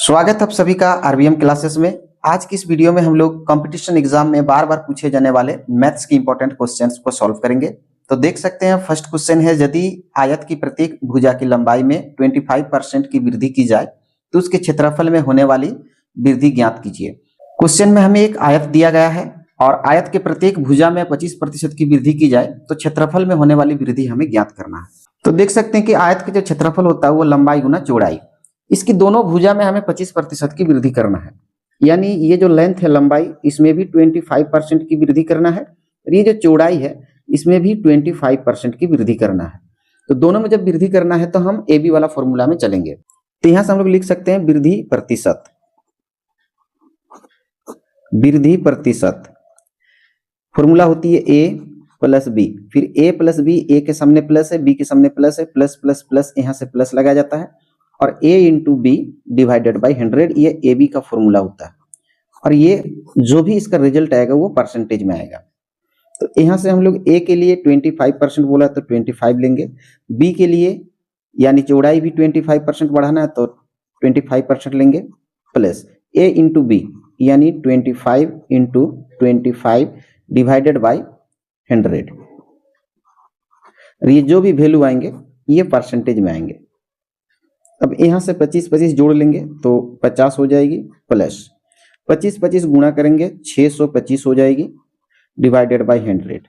स्वागत है आप सभी का आरबीएम क्लासेस में। आज की इस वीडियो में हम लोग कंपटीशन एग्जाम में बार बार पूछे जाने वाले मैथ्स की इंपॉर्टेंट क्वेश्चंस को सॉल्व करेंगे। तो देख सकते हैं फर्स्ट क्वेश्चन है, यदि आयत की प्रत्येक भुजा की लंबाई में 25% की वृद्धि की जाए तो उसके क्षेत्रफल में होने वाली वृद्धि ज्ञात कीजिए। क्वेश्चन में हमें एक आयत दिया गया है और आयत के प्रत्येक भुजा में 25% की वृद्धि की जाए तो क्षेत्रफल में होने वाली वृद्धि हमें ज्ञात करना है। तो देख सकते हैं कि आयत का जो क्षेत्रफल होता है वो लंबाई गुना चौड़ाई, इसकी दोनों भुजा में हमें 25% की वृद्धि करना है। यानी ये जो लेंथ है लंबाई, इसमें भी 25% की वृद्धि करना है और ये जो चौड़ाई है इसमें भी 25% की वृद्धि करना है। तो दोनों में जब वृद्धि करना है तो हम ए बी वाला फॉर्मूला में चलेंगे। तो यहां से हम लोग लिख सकते हैं वृद्धि प्रतिशत। वृद्धि प्रतिशत फॉर्मूला होती है ए प्लस बी, फिर ए प्लस बी, ए के सामने प्लस है, बी के सामने प्लस है, प्लस प्लस प्लस यहां से प्लस लगाया जाता है और a into B divided by 100, ये ए बी का फॉर्मूला होता है और ये जो भी इसका रिजल्ट आएगा वो परसेंटेज में आएगा। तो यहां से हम लोग a के लिए 25% बोला तो 25 लेंगे, b के लिए यानी चौड़ाई भी 25% बढ़ाना है तो 25% लेंगे, प्लस a इंटू बी यानी 25 इंटू 25 डिवाइडेड बाई 100। ये जो भी वैल्यू आएंगे ये परसेंटेज में आएंगे। अब यहां से 25-25 जोड़ लेंगे तो 50 हो जाएगी, प्लस 25-25 गुणा करेंगे 625 हो जाएगी डिवाइडेड बाई 100।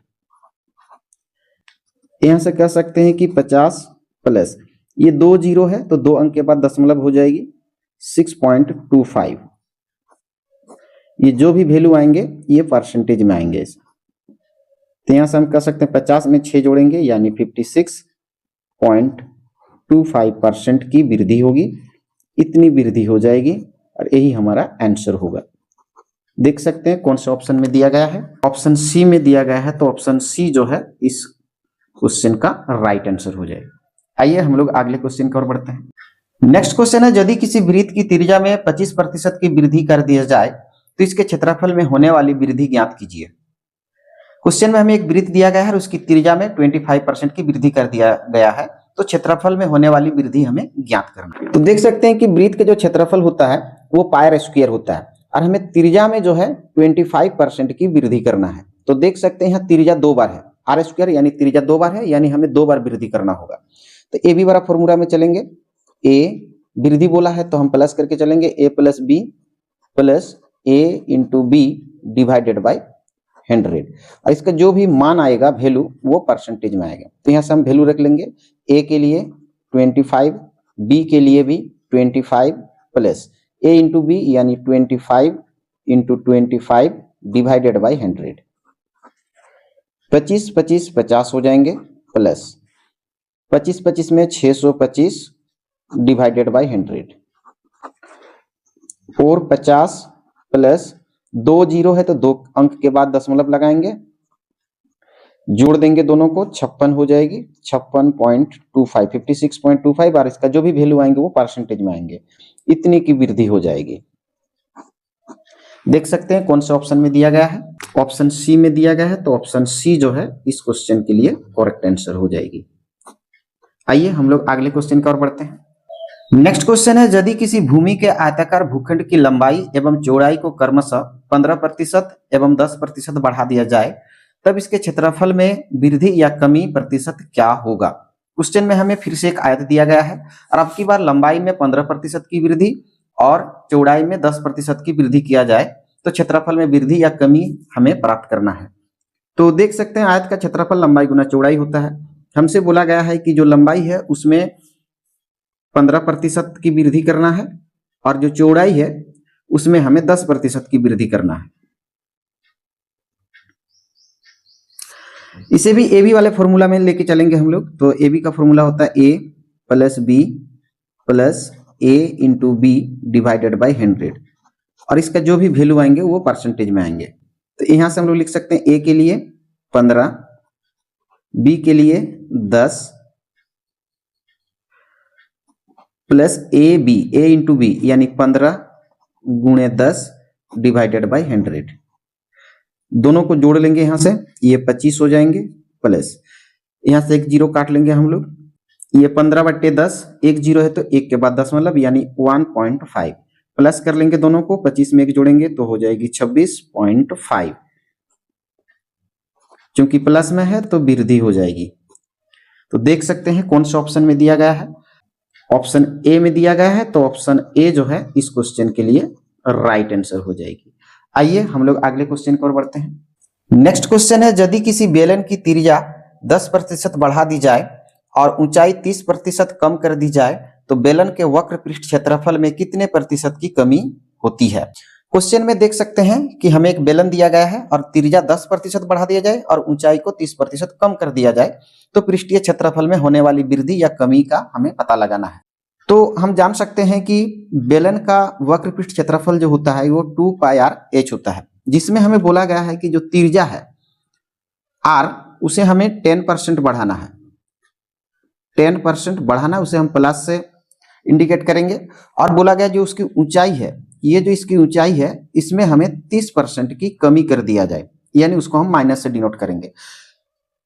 यहां से कह सकते हैं कि 50 प्लस ये 2 जीरो है तो 2 अंक के बाद दशमलव हो जाएगी 6.25। ये जो भी वैल्यू आएंगे ये परसेंटेज में आएंगे। तो यहां से हम कह सकते हैं 50 में 6 जोड़ेंगे यानी 56.25% की वृद्धि होगी, इतनी वृद्धि हो जाएगी और यही हमारा आंसर होगा। देख सकते हैं कौन सा ऑप्शन में दिया गया है, ऑप्शन सी में दिया गया है। तो ऑप्शन सी जो है इस क्वेश्चन का राइट आंसर हो जाएगा। आइए हम लोग अगले क्वेश्चन की ओर बढ़ते हैं। नेक्स्ट क्वेश्चन है, यदि किसी वृत्त की त्रिज्या में 25% की वृद्धि कर दिया जाए तो इसके क्षेत्रफल में होने वाली वृद्धि ज्ञात कीजिए। क्वेश्चन में हमें एक वृत्त दिया गया है और उसकी त्रिज्या में 25% की वृद्धि कर दिया गया है, तो क्षेत्रफल में होने वाली वृद्धि हमें ज्ञात करना है। तो देख सकते हैं कि वृत्त का जो क्षेत्रफल होता है वो पायर स्क्वायर होता है और हमें त्रिज्या में जो है 25% की वृद्धि करना है। तो देख सकते हैं यहाँ त्रिज्या 2 बार है, आर स्क्वायर यानी त्रिज्या 2 बार है, यानी हमें 2 बार वृद्धि करना होगा। तो ए बी वाला फॉर्मूला में चलेंगे, ए वृद्धि बोला है तो हम प्लस करके चलेंगे, A plus B plus A into B divided by 100 और इसका जो भी मान आएगा वैल्यू वो परसेंटेज में आएगा। तो यहाँ से हम वैल्यू रख लेंगे, ए के लिए 25, बी के लिए भी 25 प्लस ए इंटू बी यानी 25 इंटू 25 डिवाइडेड बाई 100। 25-25 50 हो जाएंगे, प्लस 25-25 में 625 डिवाइडेड बाई 100 और 50 प्लस 2 जीरो है तो 2 अंक के बाद दशमलव लगाएंगे, जोड़ देंगे दोनों को 56 हो जाएगी, 56.25 56.25 और इसका जो भी वैल्यू आएंगे वो परसेंटेज में आएंगे, इतनी की वृद्धि हो जाएगी। देख सकते हैं कौन सा ऑप्शन में दिया गया है, ऑप्शन सी में दिया गया है। तो ऑप्शन सी जो है इस क्वेश्चन के लिए करेक्ट आंसर हो जाएगी। आइए हम लोग अगले क्वेश्चन की ओर बढ़ते हैं। नेक्स्ट क्वेश्चन है, यदि किसी भूमि के आयताकार भूखंड की लंबाई एवं चौड़ाई को क्रमशः 15% एवं 10% बढ़ा दिया जाए तब इसके क्षेत्रफल में वृद्धि या कमी प्रतिशत क्या होगा। क्वेश्चन में हमें फिर से एक आयत दिया गया है और अब की बार लंबाई में 15% की वृद्धि और चौड़ाई में 10% की वृद्धि किया जाए तो क्षेत्रफल में वृद्धि या कमी हमें प्राप्त करना है। तो देख सकते हैं आयत का क्षेत्रफल लंबाई गुना चौड़ाई होता है। हमसे बोला गया है कि जो लंबाई है उसमें 15% की वृद्धि करना है और जो चौड़ाई है उसमें हमें 10% की वृद्धि करना है। इसे भी ए बी वाले फॉर्मूला में लेके चलेंगे हम लोग। तो ए बी का फॉर्मूला होता है A plus B plus A into B divided by 100 और इसका जो भी वैल्यू आएंगे वो परसेंटेज में आएंगे। तो यहां से हम लोग लिख सकते हैं ए के लिए 15, बी के लिए 10 plus A B, A into B यानी 15 गुणे 10 डिवाइडेड बाई 100। दोनों को जोड़ लेंगे यहां से, ये 25 हो जाएंगे, प्लस यहां से एक जीरो काट लेंगे हम लोग, ये 15/10, एक जीरो है तो एक के बाद दशमलव यानी 1.5 प्लस कर लेंगे दोनों को, 25 में 1 जोड़ेंगे तो हो जाएगी 26.5। क्योंकि प्लस में है तो वृद्धि हो जाएगी। तो देख सकते हैं कौन सा ऑप्शन में दिया गया है, ऑप्शन ए में दिया गया है। तो ऑप्शन ए जो है इस क्वेश्चन के लिए राइट आंसर हो जाएगी। आइए हम लोग अगले क्वेश्चन की ओर बढ़ते हैं। नेक्स्ट क्वेश्चन है, यदि किसी बेलन की त्रिज्या 10% बढ़ा दी जाए और ऊंचाई 30% कम कर दी जाए तो बेलन के वक्र पृष्ठ क्षेत्रफल में कितने प्रतिशत की कमी होती है। क्वेश्चन में देख सकते हैं कि हमें एक बेलन दिया गया है और त्रिज्या 10% बढ़ा दिया जाए और ऊंचाई को 30% कम कर दिया जाए तो पृष्ठीय क्षेत्रफल में होने वाली वृद्धि या कमी का हमें पता लगाना है। तो हम जान सकते हैं कि बेलन का वक्र पृष्ठ क्षेत्रफल जो होता है वो 2πr/h होता है, जिसमें हमें बोला गया है कि जो त्रिज्या है r उसे हमें 10% बढ़ाना है। 10% बढ़ाना, उसे हम प्लस से इंडिकेट करेंगे। और बोला गया जो उसकी ऊंचाई है, ये जो इसकी ऊंचाई है इसमें हमें 30% की कमी कर दिया जाए, यानी उसको हम माइनस से डिनोट करेंगे।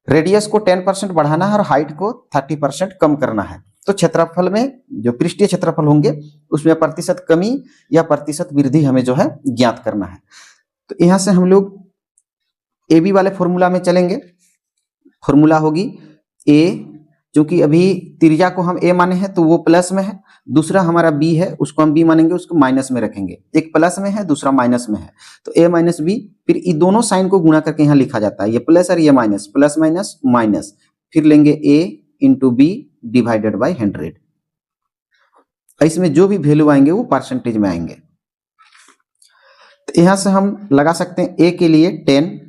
रेडियस को 10% बढ़ाना है और हाइट को 30% कम करना है। तो क्षेत्रफल में जो पृष्ठीय क्षेत्रफल होंगे उसमें प्रतिशत कमी या प्रतिशत वृद्धि हमें जो है ज्ञात करना है। तो यहां से हम लोग ए बी वाले फॉर्मूला में चलेंगे। फॉर्मूला होगी ए, क्योंकि अभी त्रिज्या को हम ए माने हैं तो वो प्लस में है, दूसरा हमारा बी है उसको हम बी मानेंगे, उसको माइनस में रखेंगे। एक प्लस में है दूसरा माइनस में है, तो ए माइनस बी, फिर ये दोनों साइन को गुणा करके यहाँ लिखा जाता है, ये प्लस और ये माइनस, प्लस माइनस माइनस, फिर लेंगे ए इंटू बी डिवाइडेड बाई 100। इसमें जो भी वैल्यू आएंगे वो परसेंटेज में आएंगे। तो यहां से हम लगा सकते हैं ए के लिए 10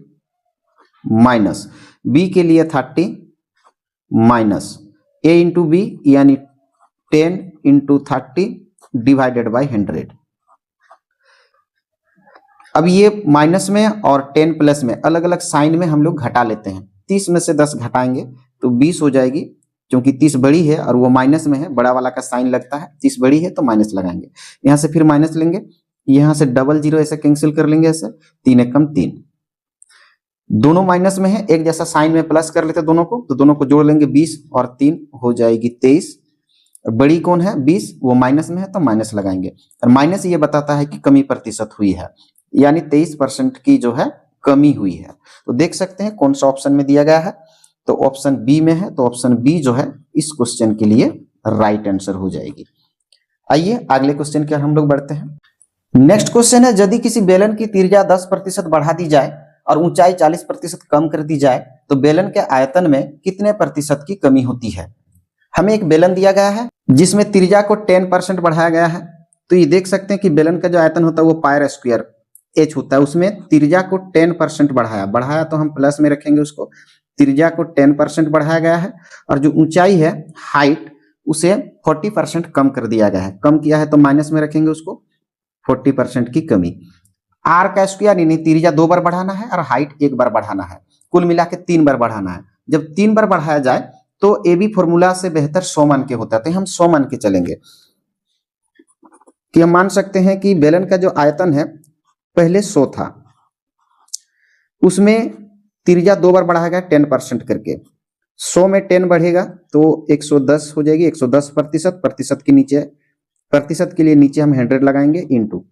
माइनस बी के लिए 30 माइनस ए इंटू बी यानी 10 इंटू 30 डिवाइडेड बाई 100। अब ये माइनस में और 10 प्लस में अलग अलग साइन में हम लोग घटा लेते हैं। 30 में से 10 घटाएंगे तो 20 हो जाएगी, क्योंकि 30 बड़ी है और वो माइनस में है, बड़ा वाला का साइन लगता है, 30 बड़ी है तो माइनस लगाएंगे। यहां से फिर माइनस लेंगे, यहां से डबल जीरो ऐसे कैंसिल कर लेंगे, ऐसे 3 एकम 3, दोनों माइनस में है, एक जैसा साइन में प्लस कर लेते दोनों को, तो दोनों को जोड़ लेंगे, 20 और 3 हो जाएगी 23। बड़ी कौन है 20, वो माइनस में है तो माइनस लगाएंगे, और माइनस ये बताता है कि कमी प्रतिशत हुई है, यानी 23% की जो है कमी हुई है। तो देख सकते हैं कौन सा ऑप्शन में दिया गया है, तो ऑप्शन बी में है। तो ऑप्शन बी जो है इस क्वेश्चन के लिए राइट आंसर हो जाएगी। आइए अगले क्वेश्चन की ओर हम लोग बढ़ते हैं। नेक्स्ट क्वेश्चन है, यदि किसी बेलन की त्रिज्या 10% बढ़ा दी जाए और ऊंचाई 40% कम कर दी जाए तो बेलन के आयतन में कितने प्रतिशत की कमी होती है। हमें एक बेलन दिया गया है जिसमें त्रिज्या को 10% बढ़ाया गया है। तो ये देख सकते हैं कि बेलन का जो आयतन होता है वो पायर स्क्वायर h होता है, उसमें त्रिज्या को 10% बढ़ाया तो हम प्लस में रखेंगे उसको, त्रिज्या को 10% बढ़ाया गया है, और जो ऊंचाई है हाइट उसे 40% कम कर दिया गया है। कम किया है तो माइनस में रखेंगे उसको, 40% की कमी। आर का स्क्वायर यानी त्रिज्या 2 बार बढ़ाना है और हाइट 1 बार बढ़ाना है, कुल मिला के 3 बार बढ़ाना है। जब 3 बार बढ़ाया जाए तो ए बी फॉर्मूला से बेहतर 100 मान के होता है, तो हम 100 मान के चलेंगे कि हम मान सकते हैं कि बेलन का जो आयतन है पहले 100 था, उसमें त्रिज्या 2 बार बढ़ाया गया 10% करके, 100 में 10 बढ़ेगा तो 110 हो जाएगी, 110 प्रतिशत, प्रतिशत के नीचे, प्रतिशत के लिए नीचे हम 100 लगाएंगे इंटू,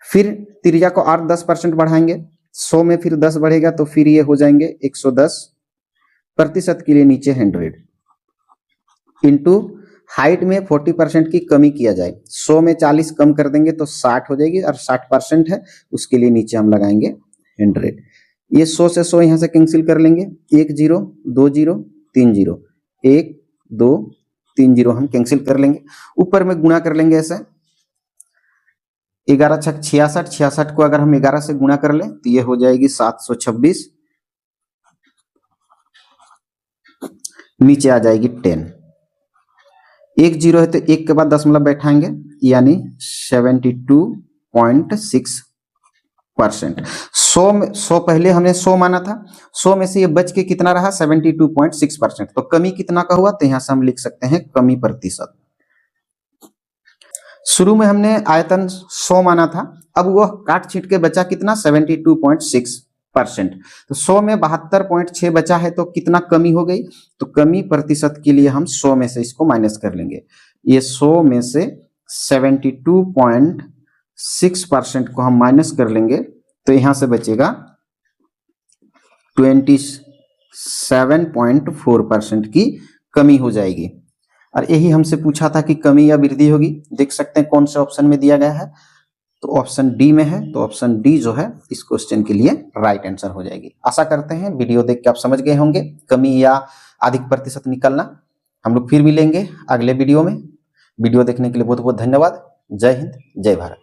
फिर त्रिज्या को और 10% बढ़ाएंगे, 100 में फिर 10 बढ़ेगा तो फिर ये हो जाएंगे 110, प्रतिशत के लिए नीचे 100 इंटू हाइट में 40% की कमी किया जाए, 100 में 40 कम कर देंगे तो 60 हो जाएगी, और 60% है उसके लिए नीचे हम लगाएंगे 100। ये 100 से 100 यहां से कैंसिल कर लेंगे, 1 0 2 0 3 0, 1 2 3 0 हम कैंसिल कर लेंगे, ऊपर में गुणा कर लेंगे ऐसे, 11 छक 66, 66 को अगर हम 11 से गुणा कर लें तो ये हो जाएगी 726, नीचे आ जाएगी 10, 1 0 है तो 1 के बाद दशमलव बैठाएंगे, यानी 72.6%। 100 पहले हमने 100 माना था, 100 में से ये बच के कितना रहा 72.6%। तो कमी कितना का हुआ, तो यहां से हम लिख सकते हैं कमी प्रतिशत। शुरू में हमने आयतन 100 माना था, अब वह काट छींट के बचा कितना 72.6%। तो 100 में 72.6 बचा है तो कितना कमी हो गई, तो कमी प्रतिशत के लिए हम 100 में से इसको माइनस कर लेंगे, ये 100 में से 72.6 6% को हम माइनस कर लेंगे तो यहां से बचेगा 27.4% की कमी हो जाएगी। और यही हमसे पूछा था कि कमी या वृद्धि होगी। देख सकते हैं कौन से ऑप्शन में दिया गया है, तो ऑप्शन डी में है। तो ऑप्शन डी जो है इस क्वेश्चन के लिए राइट आंसर हो जाएगी। आशा करते हैं वीडियो देख के आप समझ गए होंगे कमी या अधिक प्रतिशत निकलना। हम लोग फिर मिलेंगे अगले वीडियो में। वीडियो देखने के लिए बहुत बहुत धन्यवाद। जय हिंद, जय भारत।